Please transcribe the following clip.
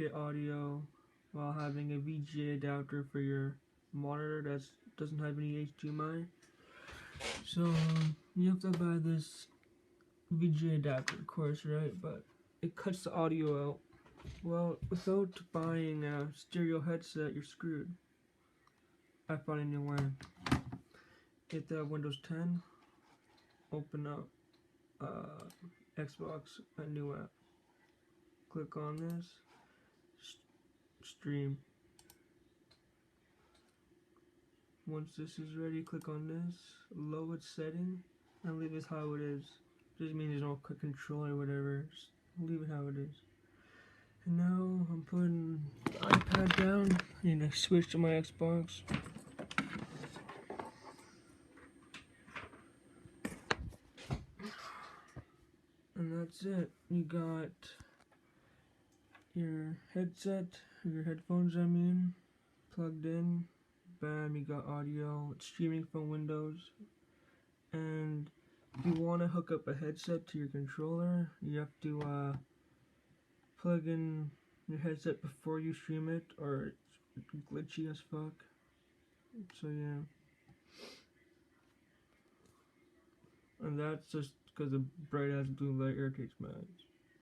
VGA audio while having a VGA adapter for your monitor that doesn't have any HDMI. So you have to buy this VGA adapter, of course, right? But it cuts the audio out. Well, without buying a stereo headset, you're screwed. I found a new way. Get that Windows 10, open up Xbox, a new app. Click on this, stream. Once this is ready, click on this, low its setting, and leave it how it is. Just means there's no quick control or whatever. Just leave it how it is. And now I'm putting the iPad down. I need to switch to my Xbox. And that's it. You got your headset, your headphones I mean, plugged in. Bam, you got audio. It's streaming from Windows. And if you want to hook up a headset to your controller, you have to plug in your headset before you stream it, or it's glitchy as fuck. So yeah. And that's just because the bright ass blue light irritates my eyes.